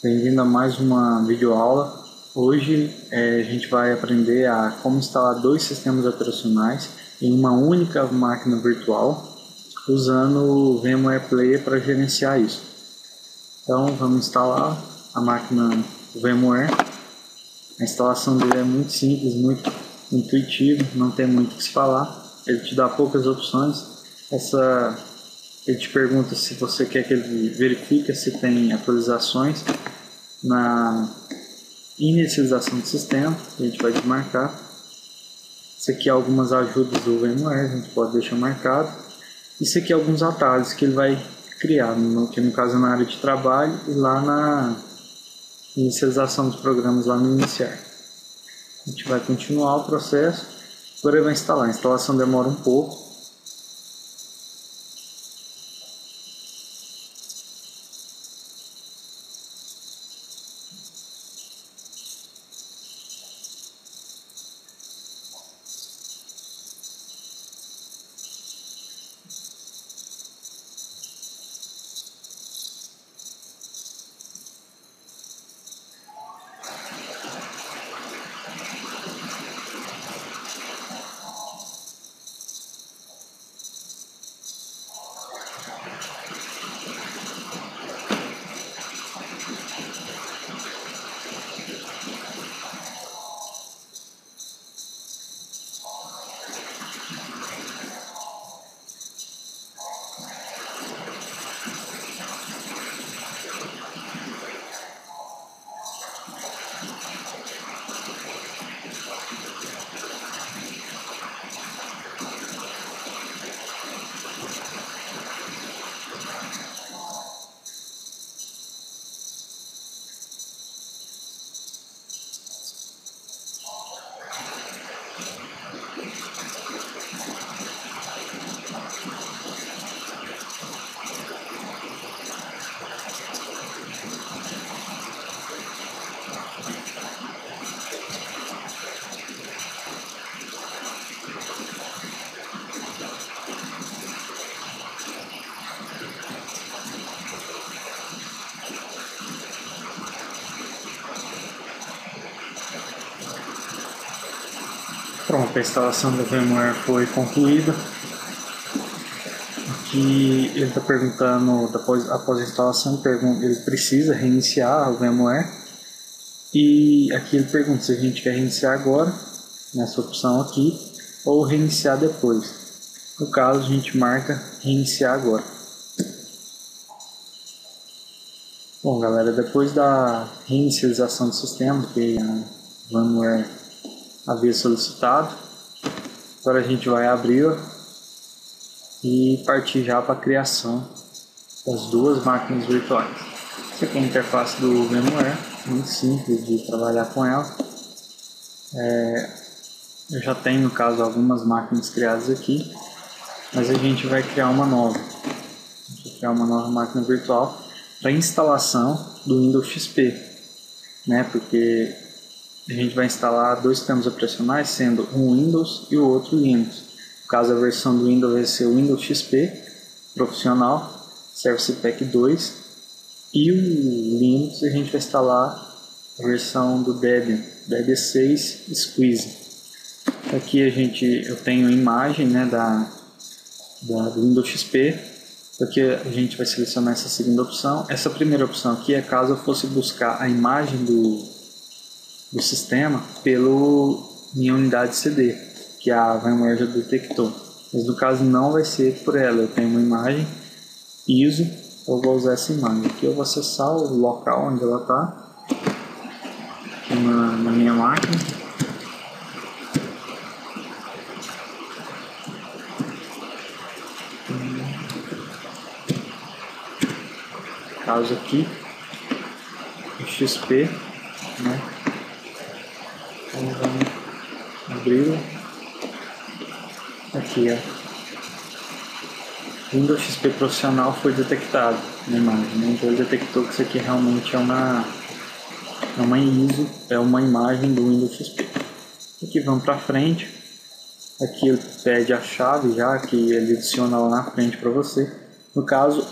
Bem-vindo a mais uma videoaula. Hoje a gente vai aprender a como instalar dois sistemas operacionais em uma única máquina virtual usando o VMware Player para gerenciar isso. Então vamos instalar a máquina do VMware. A instalação dele é muito simples, muito intuitivo, não tem muito o que se falar. Ele te dá poucas opções. Ele te pergunta se você quer que ele verifique se tem atualizações na inicialização do sistema. A gente vai desmarcar. Isso aqui é algumas ajudas do VMware, a gente pode deixar marcado. Isso aqui é alguns atalhos que ele vai criar, que no caso é na área de trabalho e lá na inicialização dos programas lá no iniciar. A gente vai continuar o processo. Agora ele vai instalar. A instalação demora um pouco. Pronto, a instalação do VMware foi concluída. Aqui ele está perguntando, após a instalação, ele precisa reiniciar o VMware. E aqui ele pergunta se a gente quer reiniciar agora, nessa opção aqui, ou reiniciar depois. No caso, a gente marca reiniciar agora. Bom, galera, depois da reinicialização do sistema, que a VMware havia solicitado, agora a gente vai abri-la e partir já para a criação das duas máquinas virtuais. Essa aqui é a interface do VMware, muito simples de trabalhar com ela. Eu já tenho, no caso, algumas máquinas criadas aqui, mas a gente vai criar uma nova. A gente vai criar uma nova máquina virtual para instalação do Windows XP, né? Porque a gente vai instalar dois sistemas operacionais, sendo um Windows e o outro Linux. No caso, a versão do Windows vai ser o Windows XP Profissional, Service Pack 2, e o Linux a gente vai instalar a versão do Debian 6 Squeeze. Aqui eu tenho a imagem, né, do Windows XP. Aqui a gente vai selecionar essa segunda opção. Essa primeira opção aqui é caso eu fosse buscar a imagem do sistema pelo minha unidade CD, que a VMware já detectou. Mas no caso não vai ser por ela. Eu tenho uma imagem ISO, eu vou usar essa imagem. Aqui eu vou acessar o local onde ela está, na minha máquina. Caso aqui, o XP, né? Então vamos abri-lo. Aqui, ó. Windows XP Profissional foi detectado na imagem, né? Então ele detectou que isso aqui realmente é uma ISO, é uma imagem do Windows XP. Aqui vamos para frente. Aqui ele pede a chave já, que ele adiciona lá na frente para você. No caso,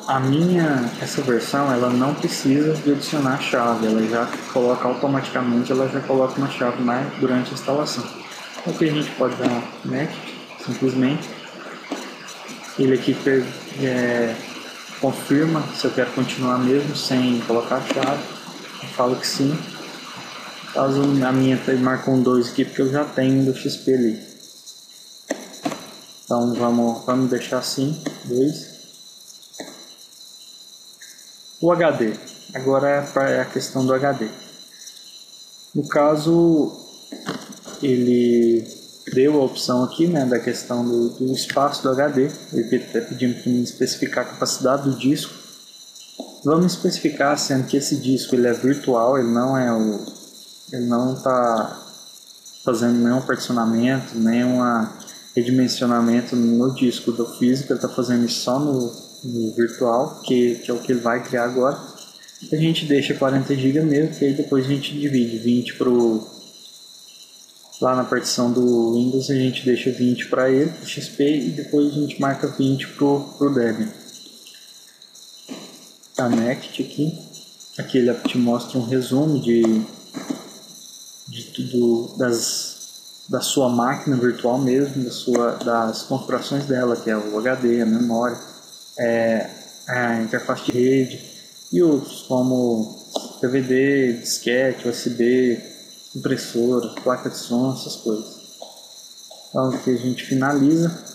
essa versão, ela não precisa de adicionar a chave, ela já coloca automaticamente, ela já coloca uma chave durante a instalação. Aqui a gente pode dar next, simplesmente. Ele aqui confirma se eu quero continuar mesmo sem colocar a chave. Eu falo que sim. Caso a minha marcou um 2 aqui, porque eu já tenho do XP ali. Então vamos deixar assim, 2. O HD. Agora é a questão do HD. No caso, ele deu a opção aqui, né, da questão do espaço do HD. Ele está pedindo para mim especificar a capacidade do disco. Vamos especificar, sendo que esse disco ele é virtual, ele não está fazendo nenhum particionamento, nenhum redimensionamento no disco do físico, ele está fazendo isso só no virtual, que é o que ele vai criar agora. A gente deixa 40 GB mesmo, que aí depois a gente divide 20 lá na partição do Windows, a gente deixa 20 para ele, pro XP, e depois a gente marca 20 pro Debian. Tá next aqui. Aqui ele te mostra um resumo de tudo da sua máquina virtual mesmo, das configurações dela, que é o HD, a memória, a interface de rede e outros como DVD, disquete, USB, impressora, placa de som, essas coisas. Então aqui a gente finaliza.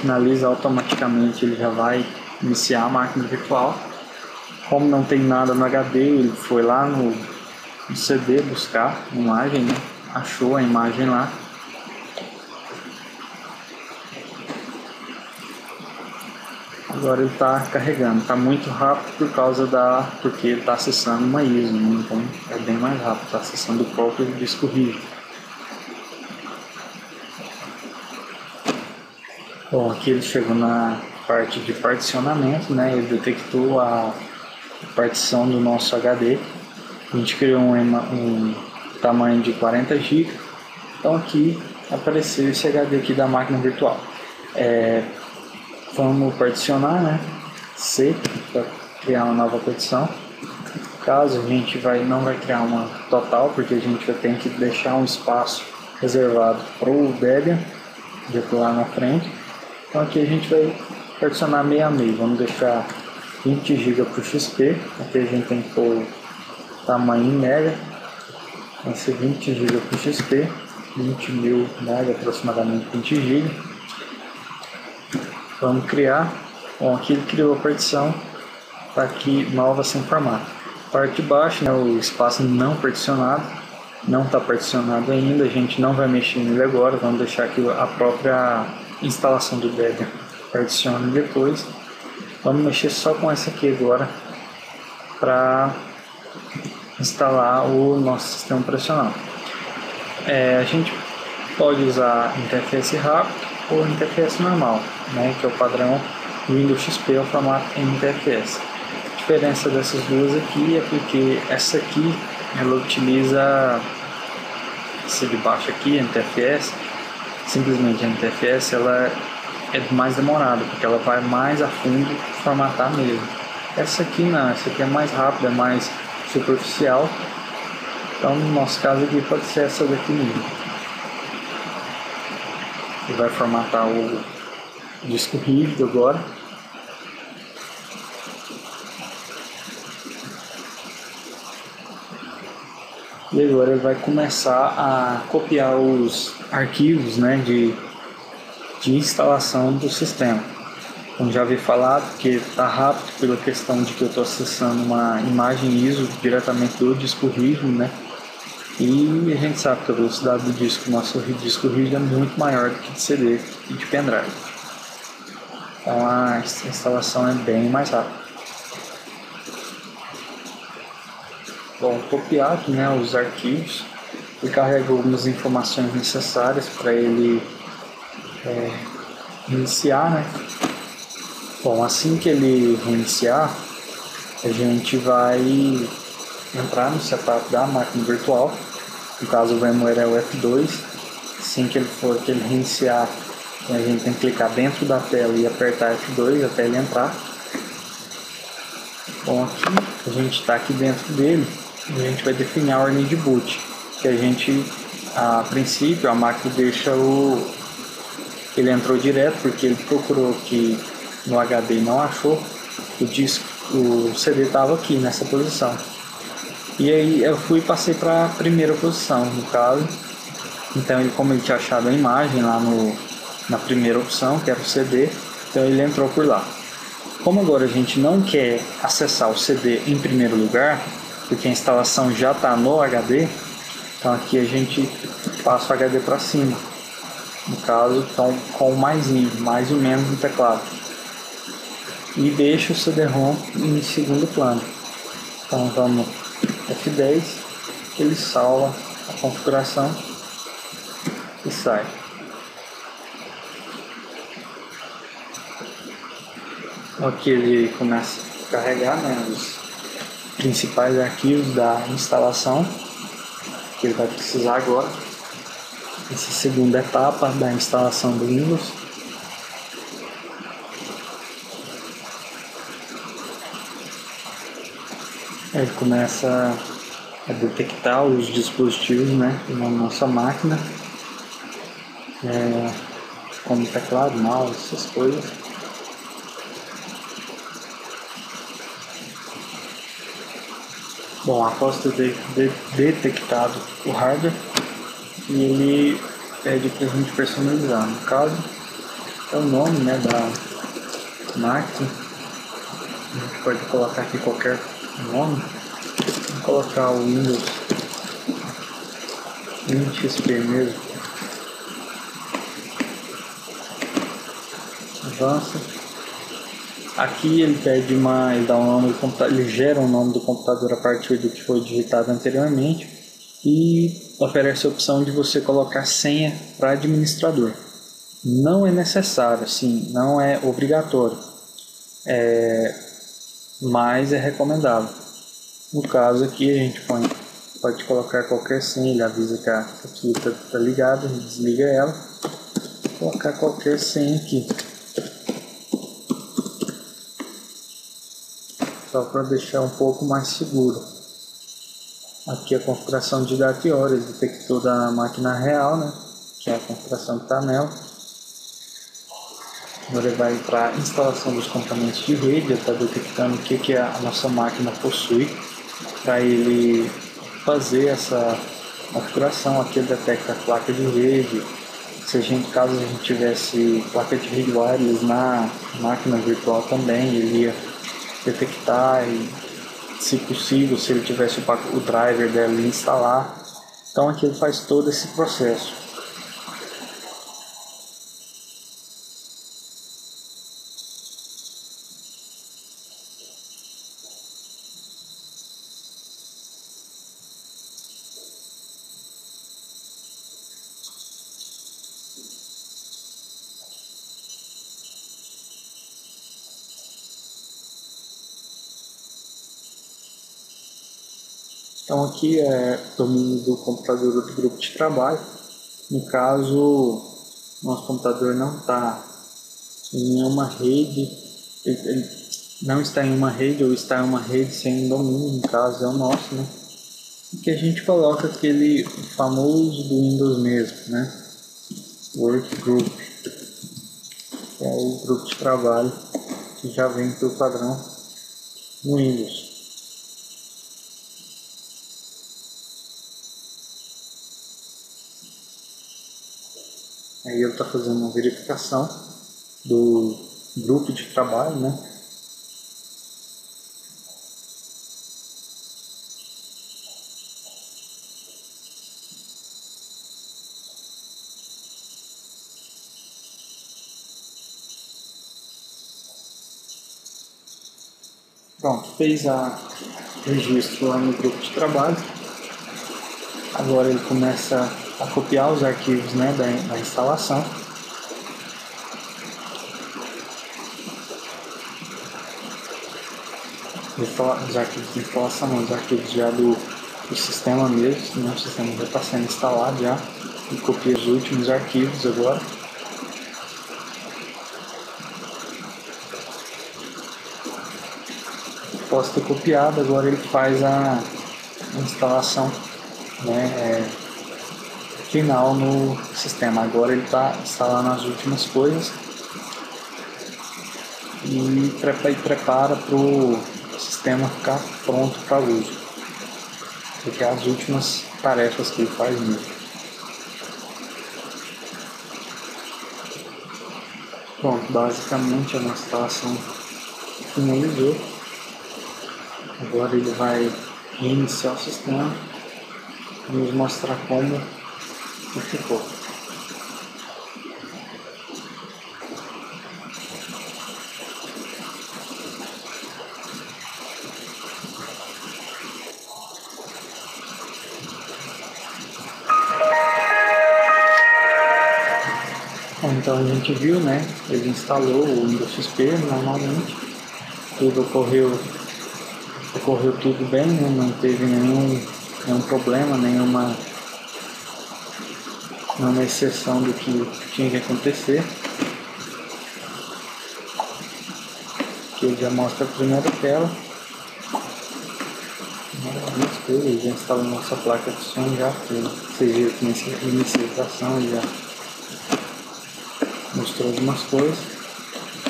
Finaliza automaticamente, ele já vai iniciar a máquina virtual. Como não tem nada no HD, ele foi lá no CD buscar a imagem, né? Achou a imagem lá. Agora ele está carregando, está muito rápido porque ele está acessando uma ISO, né? Então é bem mais rápido, está acessando o próprio disco rígido. Bom, aqui ele chegou na parte de particionamento, né? Ele detectou a partição do nosso HD. A gente criou um tamanho de 40 GB. Então aqui apareceu esse HD aqui da máquina virtual. Vamos particionar, né? C para criar uma nova partição. Caso a gente não vai criar uma total, porque a gente vai ter que deixar um espaço reservado para o Debian, lá na frente. Então aqui a gente vai particionar meio a meio. Vamos deixar 20 GB para o XP. Aqui a gente tem que pôr o tamanho em mega. Vai ser 20 GB para o XP, 20.000 mega, aproximadamente 20 GB. Vamos criar. Bom, aqui ele criou a partição. Está aqui nova sem formato. Parte de baixo, né, o espaço não particionado. Não está particionado ainda. A gente não vai mexer nele agora. Vamos deixar aqui a própria instalação do Debian particione depois. Vamos mexer só com essa aqui agora para instalar o nosso sistema operacional. A gente pode usar interface rápido ou interface normal, né, que é o padrão Windows XP, é o formato NTFS. A diferença dessas duas aqui é porque essa aqui ela utiliza essa de baixo aqui, NTFS. Simplesmente a NTFS ela é mais demorada, porque ela vai mais a fundo formatar mesmo. Essa aqui não, essa aqui é mais rápida, é mais superficial. Então no nosso caso aqui pode ser essa daqui mesmo. Ele vai formatar o disco rígido agora. E agora ele vai começar a copiar os arquivos, né, de instalação do sistema. Como já vi falado, que está rápido pela questão de que eu estou acessando uma imagem ISO diretamente do disco rígido, né? E a gente sabe que a velocidade do disco, nosso disco rígido é muito maior do que de CD e de pendrive. Então a instalação é bem mais rápida. Bom, copiar aqui, né, os arquivos. Ele carrega algumas informações necessárias para ele iniciar, né? Bom, assim que ele reiniciar, a gente vai entrar no setup da máquina virtual. No caso, o VMware é o F2. Assim que ele reiniciar, a gente tem que clicar dentro da tela e apertar F2 até ele entrar. Bom, aqui a gente está aqui dentro dele, a gente vai definir a ordem de boot, que a gente, a princípio, a máquina deixa ele entrou direto porque ele procurou que no HD não achou o disco, o CD estava aqui nessa posição. E aí eu fui e passei para a primeira posição, no caso. Então como ele tinha achado a imagem lá na primeira opção, que era o CD, então ele entrou por lá. Como agora a gente não quer acessar o CD em primeiro lugar, porque a instalação já está no HD, então aqui a gente passa o HD para cima. No caso, então, com o mais ou menos no teclado. E deixa o CD-ROM em segundo plano. Então vamos F10, que ele salva a configuração e sai. Aqui ele começa a carregar, né, os principais arquivos da instalação que ele vai precisar agora. Essa segunda etapa da instalação do Windows. Ele começa a detectar os dispositivos, né, na nossa máquina, como teclado, mouse, essas coisas. Bom, após ter detectado o hardware, ele pede para a gente personalizar. No caso, é o nome, né, da máquina. A gente pode colocar aqui qualquer nome. Vou colocar o Windows 20 XP mesmo. Avança. Aqui ele pede ele dá um nome do computador, ele gera um nome do computador a partir do que foi digitado anteriormente e oferece a opção de você colocar senha para administrador. Não é necessário, sim, não é obrigatório, mas é recomendável. No caso aqui a gente pode colocar qualquer senha, ele avisa que a capsula está ligada, desliga ela, colocar qualquer senha aqui. Só para deixar um pouco mais seguro. Aqui a configuração de data e hora, ele detectou da máquina real, né, que é a configuração que está nela. Agora ele vai para a instalação dos componentes de rede, ele está detectando o que a nossa máquina possui, para ele fazer essa configuração. Aqui ele detecta a placa de rede, caso a gente tivesse placa de rede wireless na máquina virtual também, ele ia detectar e, se possível, se ele tivesse o driver dela, instalar. Então aqui ele faz todo esse processo. Então aqui é domínio do computador do grupo de trabalho. No caso, nosso computador não está em nenhuma rede, ele não está em uma rede ou está em uma rede sem domínio, no caso é o nosso, né? E que a gente coloca aquele famoso do Windows mesmo, né? Work Group, que é o grupo de trabalho que já vem pelo padrão no Windows. Aí ele está fazendo uma verificação do grupo de trabalho, né? Pronto, fez o registro lá no grupo de trabalho. Agora ele começa a copiar os arquivos, né, da instalação. os arquivos de instalação, não, os arquivos já do sistema mesmo, né? O sistema já está sendo instalado já, e copia os últimos arquivos agora. Após ter copiado, agora ele faz a instalação, né, final no sistema. Agora ele está instalando as últimas coisas e prepara para o sistema ficar pronto para uso, porque é as últimas tarefas que ele faz mesmo. Pronto, basicamente a nossa instalação finalizou. Agora ele vai reiniciar o sistema e nos mostrar como ficou. Então a gente viu, né? Ele instalou o Windows XP normalmente, tudo ocorreu tudo bem, né? Não teve nenhum problema, nenhuma exceção do que tinha que acontecer. Aqui ele já mostra a primeira tela. Ele já instalou nossa placa de som já, vocês viram que nessa inicialização ele já mostrou algumas coisas.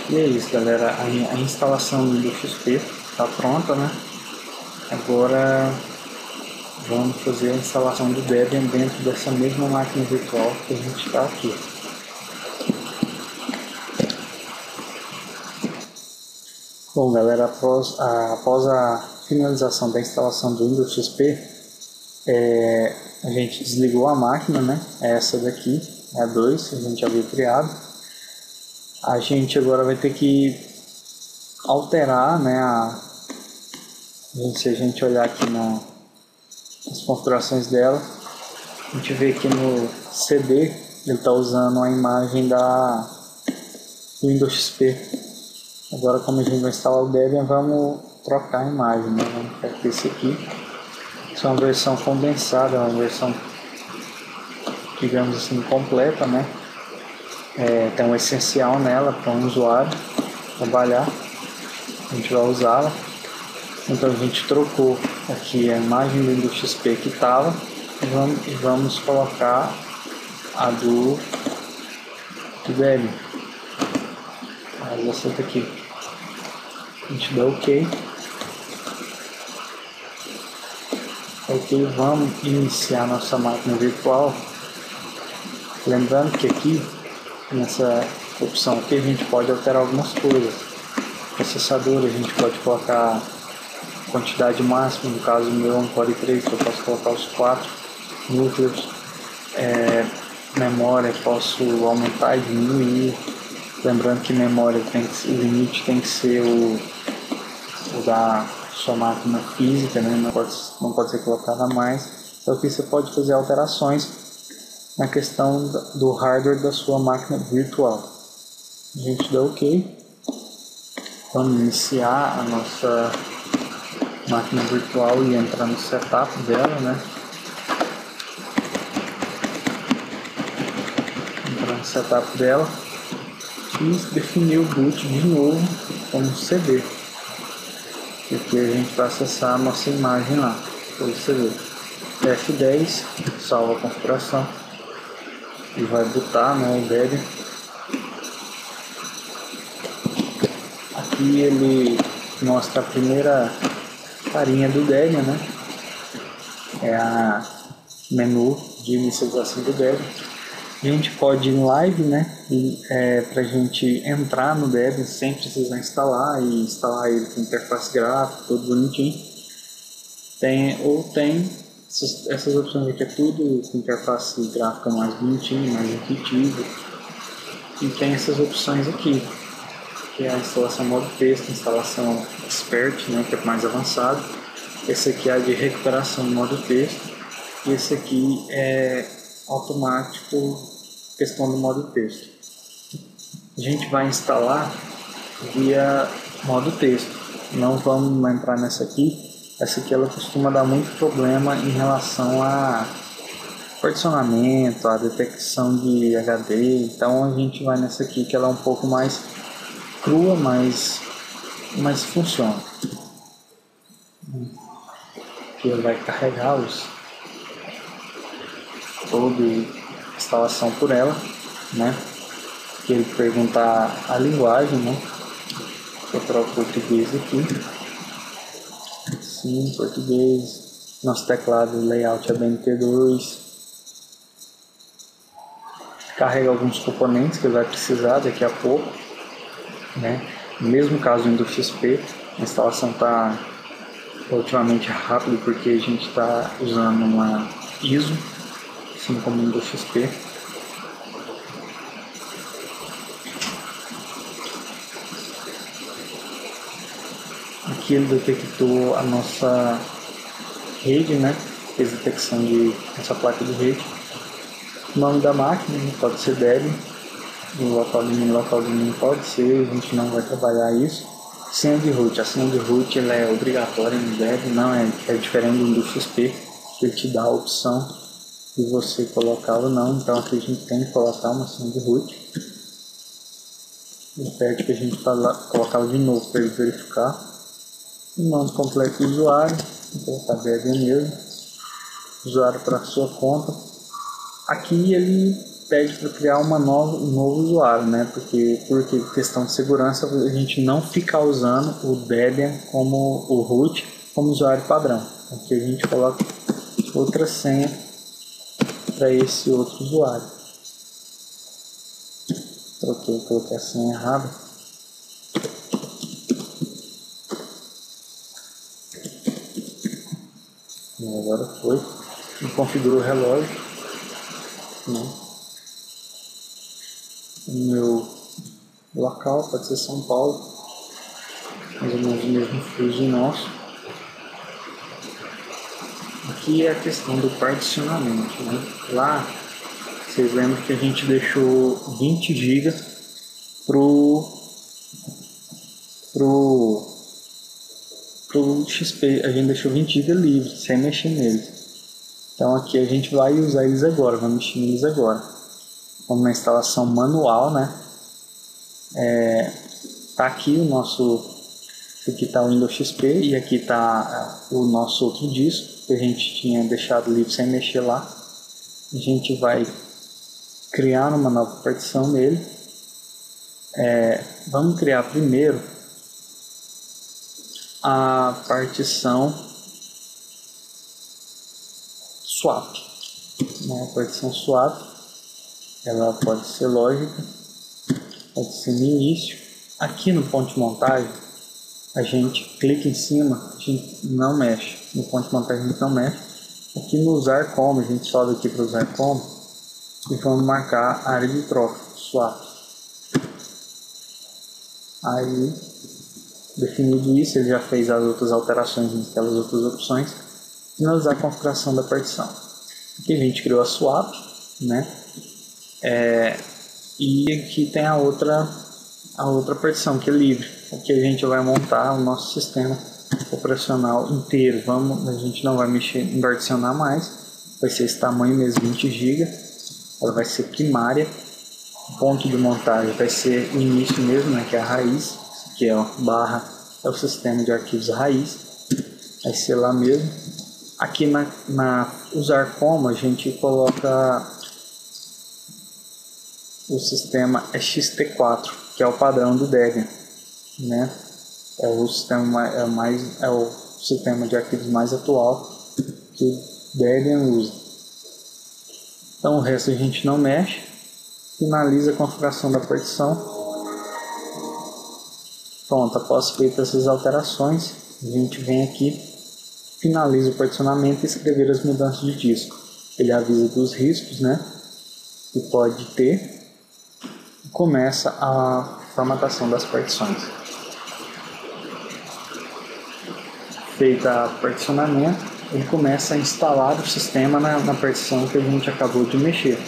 E é isso, galera, a instalação do Windows XP está pronta, né? Agora vamos fazer a instalação do Debian dentro dessa mesma máquina virtual que a gente está aqui. Bom, galera, após a finalização da instalação do Windows XP, a gente desligou a máquina, né? Essa daqui é a 2, a gente havia criado. A gente agora vai ter que alterar, né? Se a gente olhar aqui nas configurações dela, a gente vê que no CD ele está usando a imagem do Windows XP. Agora, como a gente vai instalar o Debian, vamos trocar a imagem, né? Vamos pegar esse aqui. Isso é uma versão condensada, é uma versão, digamos assim, completa, né? Tem um essencial nela para um usuário trabalhar. A gente vai usá-la. Então a gente trocou aqui a imagem do Windows XP que estava e vamos colocar a do Debian. Essa daqui. A gente dá OK. Ok, vamos iniciar nossa máquina virtual. Lembrando que aqui, nessa opção aqui, a gente pode alterar algumas coisas. Processador, a gente pode colocar quantidade máxima, no caso meu é um Core 3, eu posso colocar os 4 núcleos. Memória, posso aumentar e diminuir. Lembrando que memória o limite tem que ser o da sua máquina física, né? Não pode ser colocada a mais. Então aqui você pode fazer alterações na questão do hardware da sua máquina virtual. A gente dá OK. Vamos iniciar a nossa máquina virtual e entrar no setup dela, né? Entrar no setup dela e definir o boot de novo como CD, porque a gente vai acessar a nossa imagem lá pelo CD. F10, salva a configuração e vai bootar, né, o Debian. Aqui ele mostra a primeira carinha do Debian, né? É a menu de inicialização do Debian. A gente pode ir em live, né? Para a gente entrar no Debian sem precisar instalar e instalar ele com interface gráfica, tudo bonitinho. Tem essas opções aqui, é tudo com interface gráfica mais bonitinho, mais intuitivo. E tem essas opções aqui, que é a instalação modo texto, instalação expert, né, que é mais avançado. Esse aqui é a de recuperação em modo texto. E esse aqui é automático, questão do modo texto. A gente vai instalar via modo texto. não vamos entrar nessa aqui. Essa aqui ela costuma dar muito problema em relação a particionamento, a detecção de HD, então a gente vai nessa aqui que ela é um pouco mais crua, mas funciona. Aqui ele vai carregar toda a instalação por ela, né? Aqui ele pergunta a linguagem, né? Eu troco o português aqui. Sim, português. Nosso teclado layout é BNT2. Carrega alguns componentes que ele vai precisar daqui a pouco, né? No mesmo caso do Windows XP, a instalação está relativamente rápida porque a gente está usando uma ISO, assim como o Windows XP. Aqui ele detectou a nossa rede, né? Fez detecção de essa placa de rede. O nome da máquina pode ser Debian, o local de mim pode ser, a gente não vai trabalhar isso. Senha de root, a senha de root ela é obrigatória no Debian, não é diferente do Windows XP, que ele te dá a opção de você colocar ou não, então aqui a gente tem que colocar uma senha de root. Ele pede que a gente colocar de novo para ele verificar. O nome completo do usuário, vou colocar Debian mesmo, usuário para sua conta. Aqui ele pede para criar um novo usuário, né? Porque questão de segurança a gente não ficar usando o Debian como o root como usuário padrão. Aqui a gente coloca outra senha para esse outro usuário. Coloquei a senha errada. E agora foi. E configurou o relógio. Né? O meu local pode ser São Paulo, mais ou menos o mesmo fuso nosso. Aqui é a questão do particionamento, né? Lá, vocês lembram que a gente deixou 20 GB pro XP, a gente deixou 20 GB livre, sem mexer neles. Então aqui a gente vai usar eles agora, vamos mexer neles agora. Vamos na instalação manual, né? Tá aqui o nosso, aqui tá o Windows XP e aqui tá o nosso outro disco que a gente tinha deixado livre sem mexer lá. A gente vai criar uma nova partição nele. Vamos criar primeiro a partição swap, né? A partição swap, ela pode ser lógica, pode ser no início. Aqui no ponto de montagem, a gente clica em cima, a gente não mexe. No ponto de montagem a gente não mexe. Aqui no usar como, a gente sobe aqui para usar como e vamos marcar a área de troca, swap. Aí, definido isso, ele já fez as outras alterações naquelas outras opções. Finalizar a configuração da partição. Aqui a gente criou a swap, né? E aqui tem a outra partição que é livre. Aqui a gente vai montar o nosso sistema operacional inteiro. A gente não vai mexer em particionar mais. Vai ser esse tamanho mesmo, 20 GB. Ela vai ser primária. O ponto de montagem vai ser o início mesmo, né? Que é a raiz. Que é barra, é o sistema de arquivos raiz. Vai ser lá mesmo. Aqui na usar como a gente coloca o sistema XT4, que é o padrão do Debian, né? É o sistema de arquivos mais atual que o Debian usa. Então o resto a gente não mexe. Finaliza a configuração da partição. Pronto, após feitas essas alterações, a gente vem aqui, finaliza o particionamento e escrever as mudanças de disco. Ele avisa dos riscos, né, que pode ter, e começa a formatação das partições. Feita o particionamento, ele começa a instalar o sistema na partição que a gente acabou de mexer.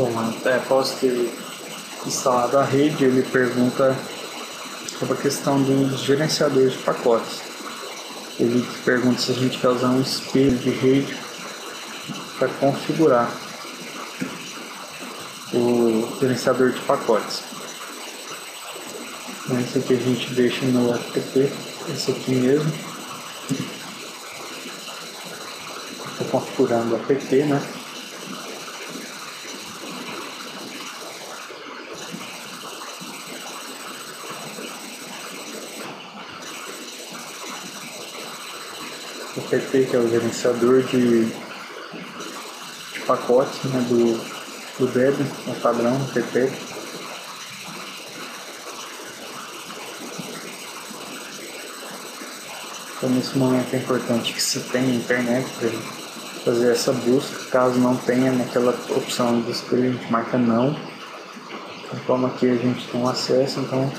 Bom, após ter instalado a rede, ele pergunta sobre a questão dos gerenciadores de pacotes. Ele pergunta se a gente quer usar um espelho de rede para configurar o gerenciador de pacotes. Esse aqui a gente deixa no FTP, esse aqui mesmo. Estou configurando o app, né? O app, que é o gerenciador de pacotes, né, do Debian, é padrão app. Então, nesse momento é importante que se tenha internet para fazer essa busca. Caso não tenha, naquela opção de escolha a gente marca não. Como aqui a gente tem um acesso, então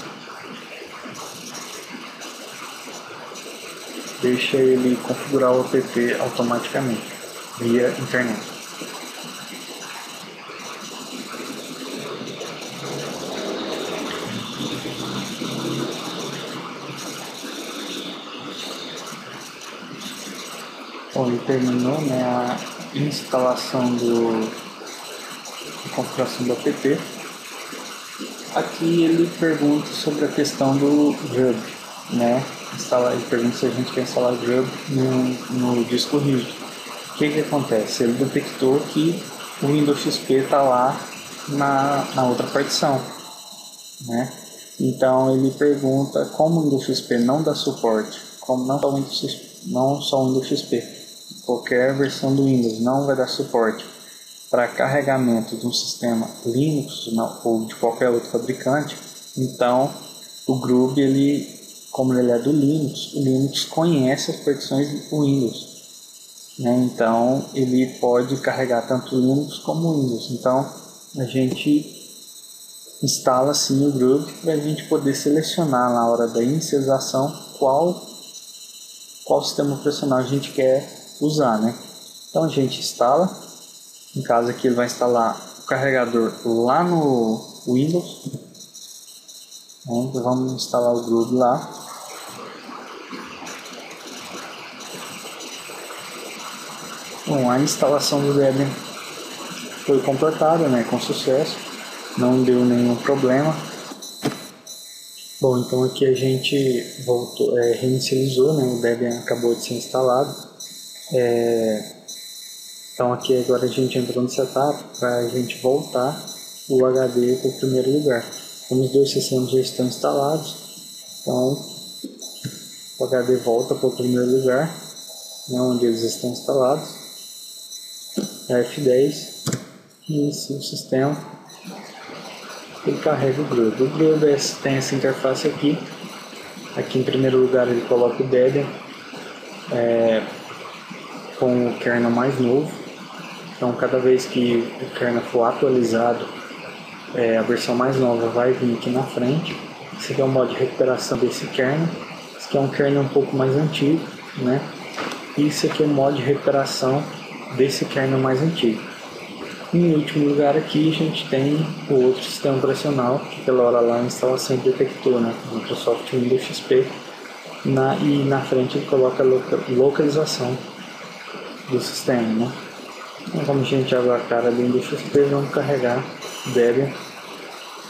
deixa ele configurar o app automaticamente via internet. Bom, ele terminou, né, a instalação a configuração do app. Aqui ele pergunta sobre a questão do Grub, né? Ele pergunta se a gente quer instalar Grub no disco rígido. O que acontece? Ele detectou que o Windows XP está lá na outra partição, né? Então ele pergunta como o Windows XP não dá suporte, como não só o Windows XP, qualquer versão do Windows não vai dar suporte para carregamento de um sistema Linux ou de qualquer outro fabricante. Então o Grub, como ele é do Linux, o Linux conhece as partições do Windows, né? Então ele pode carregar tanto Linux como Windows. Então a gente instala sim o Grub para a gente poder selecionar na hora da inicialização qual sistema operacional a gente quer usar, né? Então a gente instala. No caso aqui ele vai instalar o carregador lá no Windows. Então vamos instalar o Grub lá. Bom, a instalação do Debian foi completada, né, com sucesso. Não deu nenhum problema. Bom, então aqui a gente voltou, reinicializou, né, o Debian acabou de ser instalado. Então aqui agora a gente entrou no setup para a gente voltar o HD para o primeiro lugar. Como os dois sistemas já estão instalados, então o HD volta para o primeiro lugar, né, onde eles estão instalados. F10, inicia o sistema, ele carrega o Grub. O Grub tem essa interface aqui. Aqui em primeiro lugar ele coloca o Debian com o kernel mais novo. Então cada vez que o kernel for atualizado, a versão mais nova vai vir aqui na frente. Esse aqui é o modo de recuperação desse kernel. Esse aqui é um kernel um pouco mais antigo, né? E esse aqui é o modo de recuperação desse kernel mais antigo. Em último lugar aqui a gente tem o outro sistema operacional, que pela hora lá a instalação detectou, né? Microsoft Windows XP. E na frente ele coloca a localização do sistema, né? Então, como a gente abre a cara do Windows XP, vamos carregar o Debian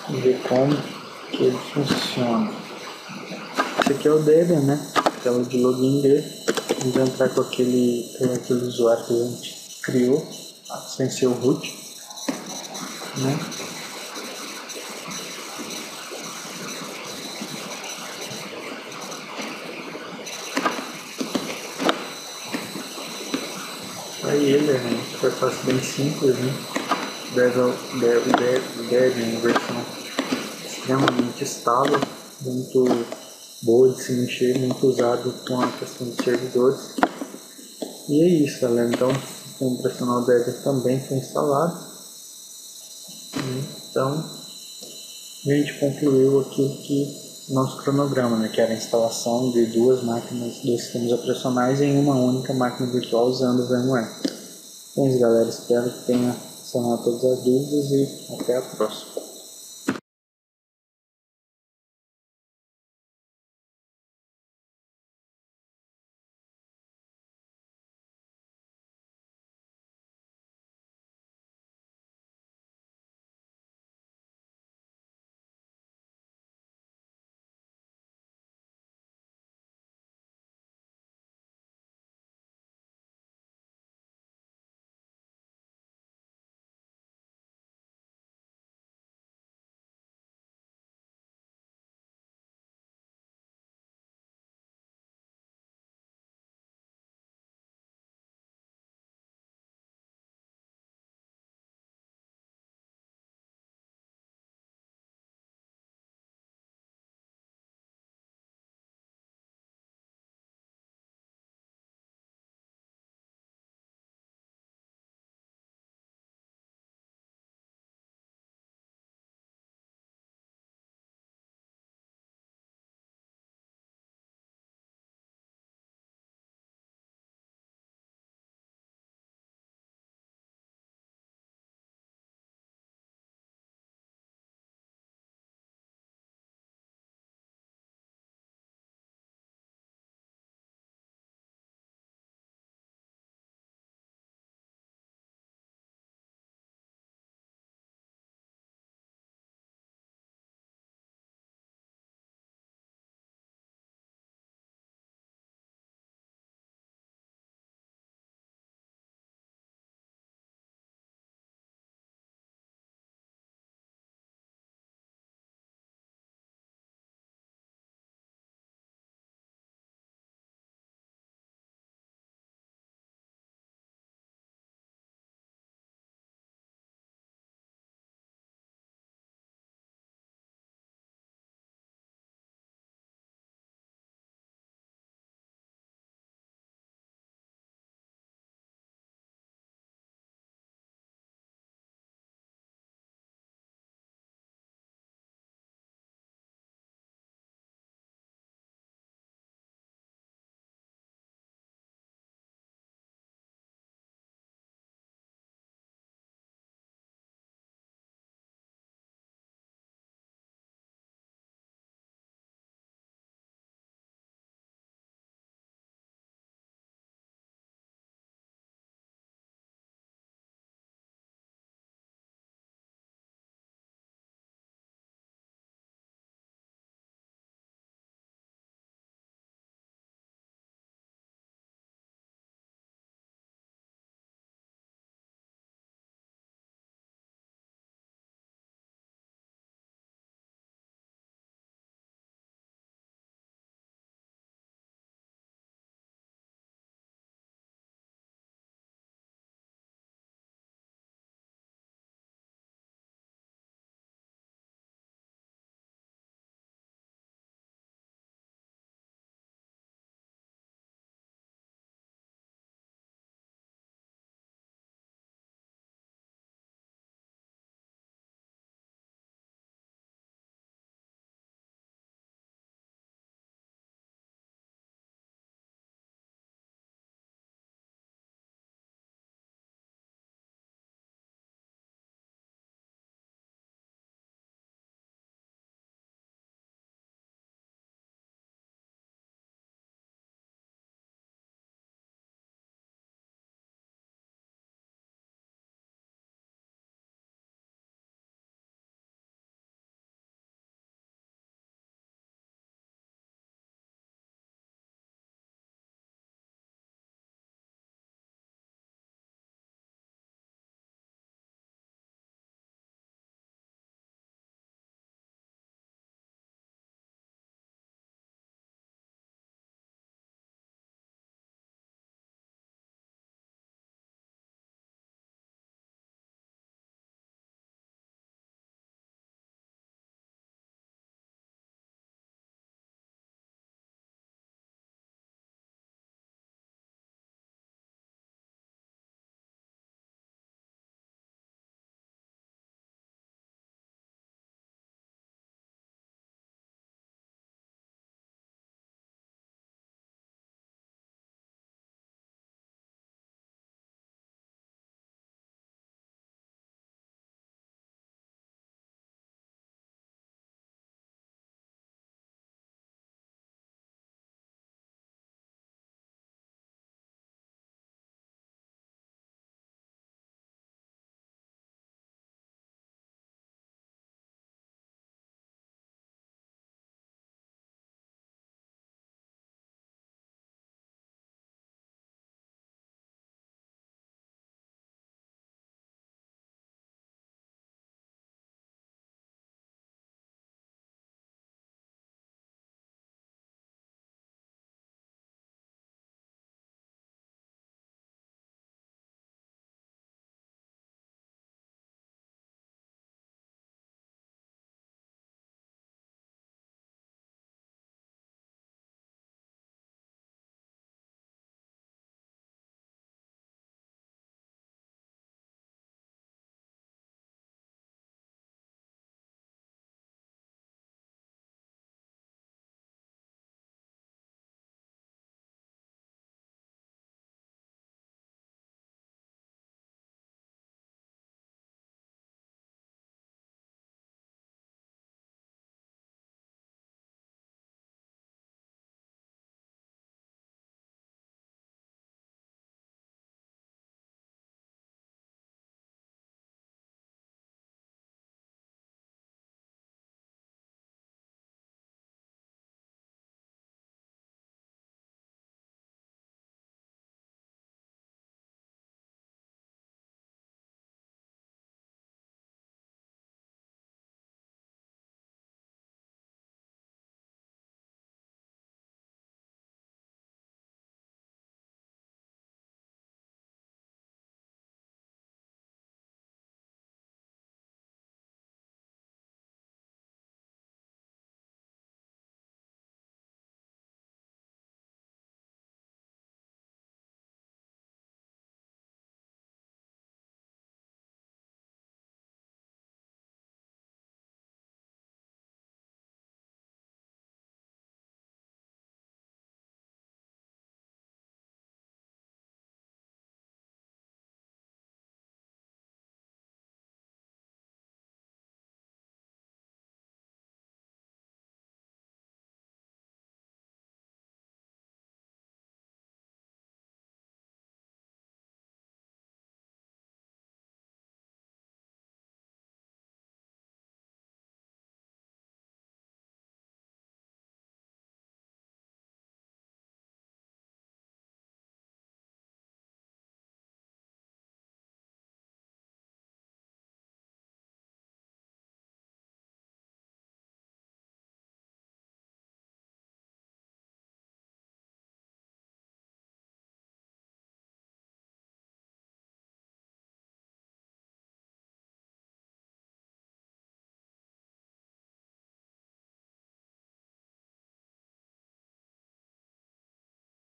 e ver como que ele funciona. Esse aqui é o Debian, né? Tela de login dele. Vamos entrar com aquele usuário que a gente criou, sem ser o root, né? Aí ele é uma interface bem simples, né? Debian, versão extremamente estável, muito boa de se mexer, muito usado com a questão de servidores. E é isso, galera. Então o sistema operacional Debian também foi instalado. Então a gente concluiu aquilo que nosso cronograma, né, que era a instalação de dois sistemas operacionais em uma única máquina virtual usando o VMware. Então é isso, galera, espero que tenha sanar todas as dúvidas e até a próxima.